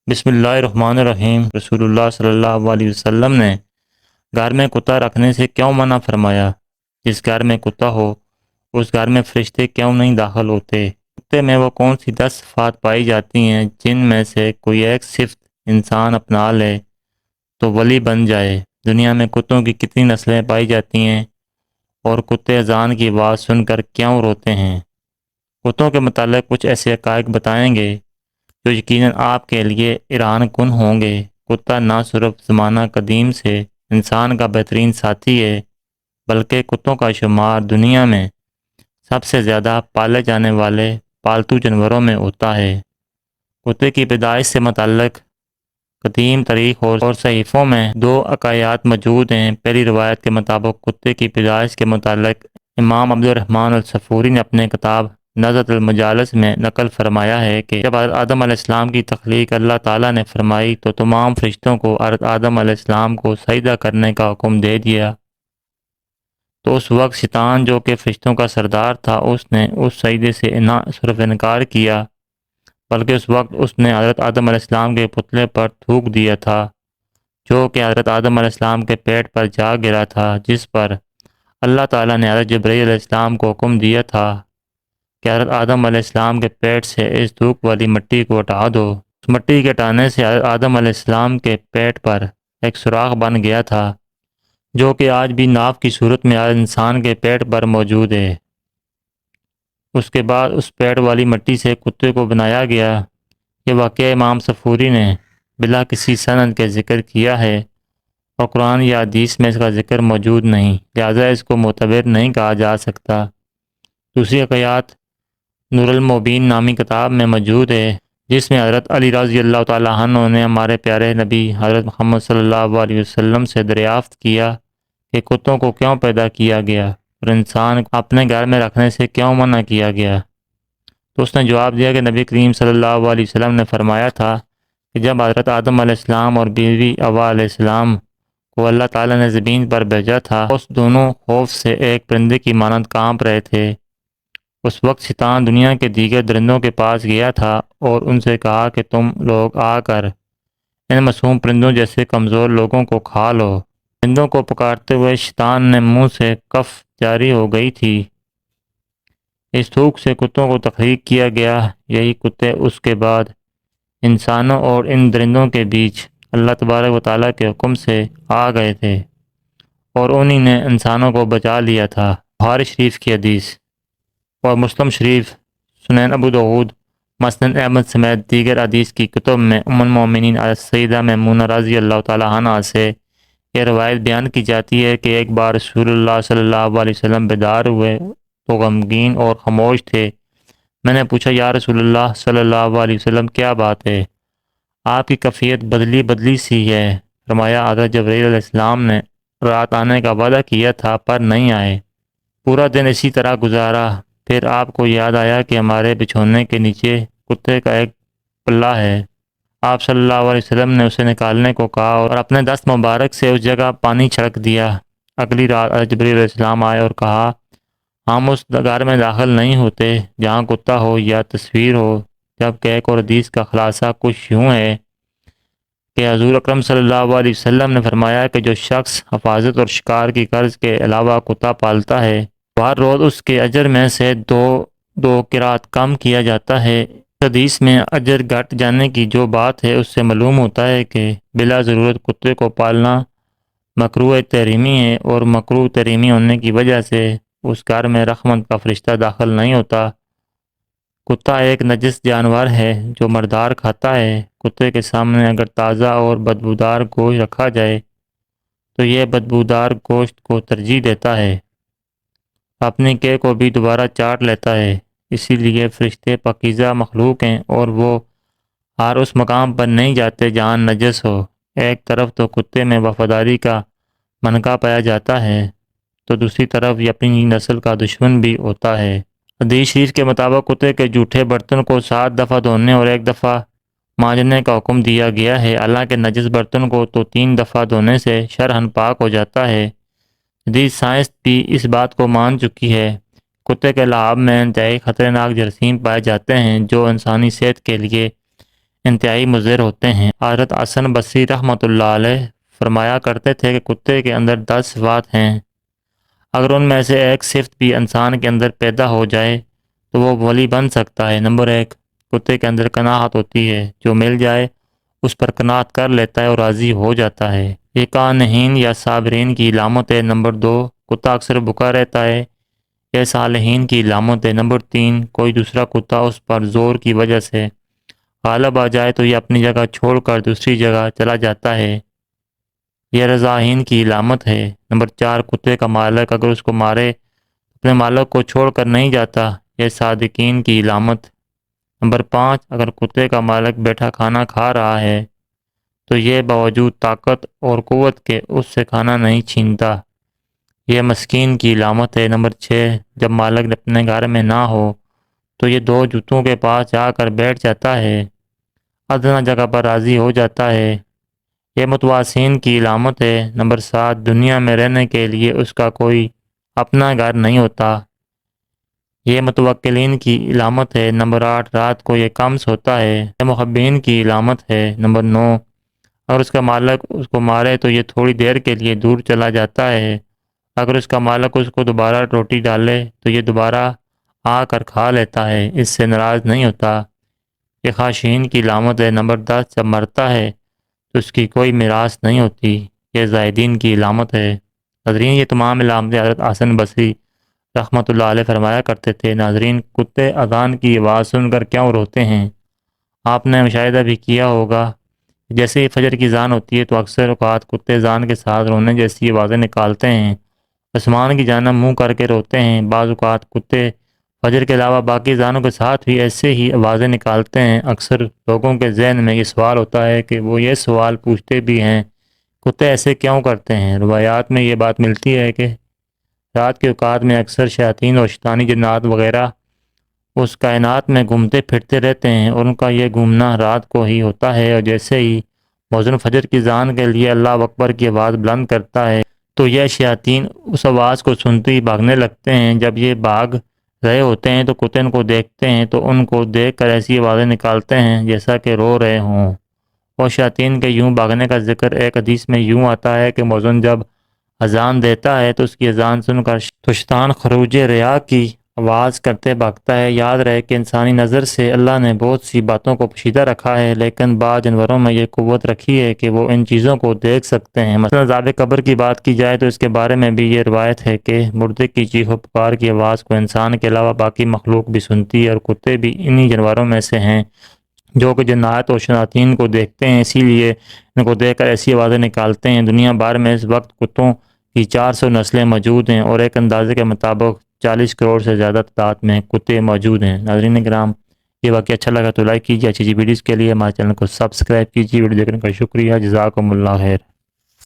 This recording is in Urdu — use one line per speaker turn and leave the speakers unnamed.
بسم اللہ الرحمن الرحیم۔ رسول اللہ صلی اللہ علیہ وسلم نے گھر میں کتا رکھنے سے کیوں منع فرمایا؟ جس گھر میں کتا ہو اس گھر میں فرشتے کیوں نہیں داخل ہوتے؟ کتے میں وہ کون سی 10 صفات پائی جاتی ہیں جن میں سے کوئی ایک صفت انسان اپنا لے تو ولی بن جائے؟ دنیا میں کتوں کی کتنی نسلیں پائی جاتی ہیں اور کتے اذان کی آواز سن کر کیوں روتے ہیں؟ کتوں کے متعلق کچھ ایسے حقائق بتائیں گے جو یقیناً آپ کے لیے حیران کن ہوں گے۔ کتا نہ صرف زمانہ قدیم سے انسان کا بہترین ساتھی ہے بلکہ کتوں کا شمار دنیا میں سب سے زیادہ پالے جانے والے پالتو جانوروں میں ہوتا ہے۔ کتے کی پیدائش سے متعلق قدیم تاریخ اور صحیفوں میں 2 عقائد موجود ہیں۔ پہلی روایت کے مطابق کتے کی پیدائش کے متعلق امام عبد الرحمن الصفوری نے اپنے کتاب نزہۃ المجالس میں نقل فرمایا ہے کہ جب حضرت آدم علیہ السلام کی تخلیق اللہ تعالیٰ نے فرمائی تو تمام فرشتوں کو حضرت آدم علیہ السلام کو سجدہ کرنے کا حکم دے دیا، تو اس وقت شیطان جو کہ فرشتوں کا سردار تھا اس نے اس سجدے سے نہ صرف انکار کیا بلکہ اس وقت اس نے حضرت آدم علیہ السلام کے پتلے پر تھوک دیا تھا جو کہ حضرت آدم علیہ السلام کے پیٹ پر جا گرا تھا، جس پر اللہ تعالیٰ نے حضرت جبرائیل علیہ السلام کو حکم دیا تھا کہ حضرت آدم علیہ السلام کے پیٹ سے اس دھوک والی مٹی کو ہٹا دو۔ اس مٹی کے ہٹانے سے حضرت آدم علیہ السلام کے پیٹ پر ایک سوراخ بن گیا تھا جو کہ آج بھی ناف کی صورت میں ہر انسان کے پیٹ پر موجود ہے۔ اس کے بعد اس پیٹ والی مٹی سے کتے کو بنایا گیا۔ یہ واقعہ امام صفوری نے بلا کسی سند کے ذکر کیا ہے اور قرآن یا حدیث میں اس کا ذکر موجود نہیں، لہذا اس کو معتبر نہیں کہا جا سکتا۔ دوسری حکایات نور المبین نامی کتاب میں موجود ہے جس میں حضرت علی رضی اللہ تعالیٰ عنہ نے ہمارے پیارے نبی حضرت محمد صلی اللہ علیہ وسلم سے دریافت کیا کہ کتوں کو کیوں پیدا کیا گیا اور انسان کو اپنے گھر میں رکھنے سے کیوں منع کیا گیا؟ تو اس نے جواب دیا کہ نبی کریم صلی اللہ علیہ وسلم نے فرمایا تھا کہ جب حضرت آدم علیہ السلام اور بیوی حوا علیہ السلام کو اللہ تعالیٰ نے زمین پر بھیجا تھا اس دونوں خوف سے ایک پرندے کی مانند کانپ رہے تھے۔ اس وقت شیطان دنیا کے دیگر درندوں کے پاس گیا تھا اور ان سے کہا کہ تم لوگ آ کر ان معصوم پرندوں جیسے کمزور لوگوں کو کھا لو۔ پرندوں کو پکارتے ہوئے شیطان نے منہ سے کف جاری ہو گئی تھی۔ اس تھوک سے کتوں کو تخلیق کیا گیا۔ یہی کتے اس کے بعد انسانوں اور ان درندوں کے بیچ اللہ تبارک و تعالیٰ کے حکم سے آ گئے تھے اور انہی نے انسانوں کو بچا لیا تھا۔ بخاری شریف کی حدیث اور مسلم شریف، سنن ابو داؤد، مسند احمد سمیت دیگر حدیث کی کتب میں ام المومنین سیدہ میمونہ رضی اللہ تعالیٰ عنہ سے یہ روایت بیان کی جاتی ہے کہ ایک بار رسول اللہ صلی اللہ علیہ وسلم بیدار ہوئے تو غمگین اور خاموش تھے۔ میں نے پوچھا یا رسول اللہ صلی اللہ علیہ وسلم کیا بات ہے؟ آپ کی کیفیت بدلی سی ہے۔ فرمایا حضرت جبرائیل علیہ السلام نے رات آنے کا وعدہ کیا تھا پر نہیں آئے۔ پورا دن اسی طرح گزارا، پھر آپ کو یاد آیا کہ ہمارے بچھونے کے نیچے کتے کا ایک پلہ ہے۔ آپ صلی اللہ علیہ وسلم نے اسے نکالنے کو کہا اور اپنے دست مبارک سے اس جگہ پانی چھڑک دیا۔ اگلی رات حضرت جبرائیل علیہ السلام آئے اور کہا ہم اس گھر میں داخل نہیں ہوتے جہاں کتا ہو یا تصویر ہو، جبکہ ایک اور حدیث کا خلاصہ کچھ یوں ہے کہ حضور اکرم صلی اللہ علیہ وسلم نے فرمایا کہ جو شخص حفاظت اور شکار کی غرض کے علاوہ کتا پالتا ہے ہر روز اس کے اجر میں سے دو قرات کم کیا جاتا ہے۔ حدیث میں اجر گھٹ جانے کی جو بات ہے اس سے معلوم ہوتا ہے کہ بلا ضرورت کتے کو پالنا مکروہ تحریمی ہے اور مکروہ تحریمی ہونے کی وجہ سے اس گھر میں رحمت کا فرشتہ داخل نہیں ہوتا۔ کتا ایک نجس جانور ہے جو مردار کھاتا ہے۔ کتے کے سامنے اگر تازہ اور بدبودار گوشت رکھا جائے تو یہ بدبودار گوشت کو ترجیح دیتا ہے، اپنی قے کو بھی دوبارہ چاٹ لیتا ہے۔ اسی لیے فرشتے پاکیزہ مخلوق ہیں اور وہ ہر اس مقام پر نہیں جاتے جہاں نجس ہو۔ ایک طرف تو کتے میں وفاداری کا منکا پایا جاتا ہے تو دوسری طرف یہ اپنی نسل کا دشمن بھی ہوتا ہے۔ حدیث شریف کے مطابق کتے کے جھوٹے برتن کو 7 دفعہ دھونے اور 1 دفعہ مانجنے کا حکم دیا گیا ہے، حالانکہ نجس برتن کو تو 3 دفعہ دھونے سے شرعاً پاک ہو جاتا ہے۔ حدیث سائنس بھی اس بات کو مان چکی ہے۔ کتے کے لعاب میں انتہائی خطرناک جراثیم پائے جاتے ہیں جو انسانی صحت کے لیے انتہائی مضر ہوتے ہیں۔ حضرت حسن بصری رحمۃ اللہ علیہ فرمایا کرتے تھے کہ کتے کے اندر 10 صفات ہیں، اگر ان میں سے ایک صفت بھی انسان کے اندر پیدا ہو جائے تو وہ ولی بن سکتا ہے۔ نمبر 1، کتے کے اندر قناعت ہوتی ہے، جو مل جائے اس پر قناعت کر لیتا ہے اور راضی ہو جاتا ہے، یہ قانعین یا صابرین کی علامت ہے۔ نمبر 2، کتا اکثر بھوکا رہتا ہے، یہ صالحین کی علامت ہے۔ نمبر 3، کوئی دوسرا کتا اس پر زور کی وجہ سے غالب آ جائے تو یہ اپنی جگہ چھوڑ کر دوسری جگہ چلا جاتا ہے، یہ رضاہین کی علامت ہے۔ نمبر 4، کتے کا مالک اگر اس کو مارے اپنے مالک کو چھوڑ کر نہیں جاتا، یہ صادقین کی علامت۔ نمبر 5، اگر کتے کا مالک بیٹھا کھانا کھا رہا ہے تو یہ باوجود طاقت اور قوت کے اس سے کھانا نہیں چھینتا، یہ مسکین کی علامت ہے۔ نمبر 6، جب مالک اپنے گھر میں نہ ہو تو یہ 2 جوتوں کے پاس جا کر بیٹھ جاتا ہے، ادنیٰ جگہ پر راضی ہو جاتا ہے، یہ متواسین کی علامت ہے۔ نمبر 7، دنیا میں رہنے کے لیے اس کا کوئی اپنا گھر نہیں ہوتا، یہ متوکلین کی علامت ہے۔ نمبر 8، رات کو یہ کم سوتا ہے، یہ محبین کی علامت ہے۔ نمبر 9، اگر اس کا مالک اس کو مارے تو یہ تھوڑی دیر کے لیے دور چلا جاتا ہے، اگر اس کا مالک اس کو دوبارہ روٹی ڈالے تو یہ دوبارہ آ کر کھا لیتا ہے، اس سے ناراض نہیں ہوتا، یہ خاشعین کی علامت ہے۔ نمبر 10، جب مرتا ہے تو اس کی کوئی میراث نہیں ہوتی، یہ زاہدین کی علامت ہے۔ ناظرین، یہ تمام علامتیں حضرت حسن بصری رحمۃ اللہ علیہ فرمایا کرتے تھے۔ ناظرین، کتے اذان کی آواز سن کر کیوں روتے ہیں؟ آپ نے مشاہدہ بھی کیا ہوگا، جیسے ہی فجر کی اذان ہوتی ہے تو اکثر اوقات کتے اذان کے ساتھ رونے جیسی آوازیں نکالتے ہیں، آسمان کی جانب منہ کر کے روتے ہیں۔ بعض اوقات کتے فجر کے علاوہ باقی اذانوں کے ساتھ بھی ایسے ہی آوازیں نکالتے ہیں۔ اکثر لوگوں کے ذہن میں یہ سوال ہوتا ہے کہ وہ یہ سوال پوچھتے بھی ہیں، کتے ایسے کیوں کرتے ہیں؟ روایات میں یہ بات ملتی ہے کہ رات کے اوقات میں اکثر شیاطین اور شیطانی جنات وغیرہ اس کائنات میں گھومتے پھرتے رہتے ہیں، اور ان کا یہ گھومنا رات کو ہی ہوتا ہے، اور جیسے ہی مؤذن فجر کی اذان کے لیے اللہ اکبر کی آواز بلند کرتا ہے تو یہ شیاطین اس آواز کو سنتے ہی بھاگنے لگتے ہیں۔ جب یہ بھاگ رہے ہوتے ہیں تو کتے ان کو دیکھتے ہیں تو ان کو دیکھ کر ایسی آوازیں نکالتے ہیں جیسا کہ رو رہے ہوں، اور شیاطین کے یوں بھاگنے کا ذکر ایک حدیث میں یوں آتا ہے کہ مؤذن جب اذان دیتا ہے تو اس کی اذان سن کر شیطان خروج ریا کی آواز کرتے بھاگتا ہے۔ یاد رہے کہ انسانی نظر سے اللہ نے بہت سی باتوں کو پوشیدہ رکھا ہے، لیکن بعض جانوروں میں یہ قوت رکھی ہے کہ وہ ان چیزوں کو دیکھ سکتے ہیں۔ مثلا عذاب قبر کی بات کی جائے تو اس کے بارے میں بھی یہ روایت ہے کہ مردے کی چیخ و پکار کی آواز کو انسان کے علاوہ باقی مخلوق بھی سنتی ہے، اور کتے بھی انہی جانوروں میں سے ہیں جو کہ جنات اور شیاطین کو دیکھتے ہیں، اسی لیے ان کو دیکھ کر ایسی آوازیں نکالتے ہیں۔ دنیا بھر میں اس وقت کتوں کی 400 نسلیں موجود ہیں، اور ایک اندازے کے مطابق 40 کروڑ سے زیادہ تعداد میں کتے موجود ہیں۔ ناظرین کرام، یہ واقعہ اچھا لگا تو لائک کیجیے، اچھی ویڈیوز کے لیے ہمارے چینل کو سبسکرائب کیجیے۔ ویڈیو دیکھنے کا شکریہ، جزاکم اللہ خیر۔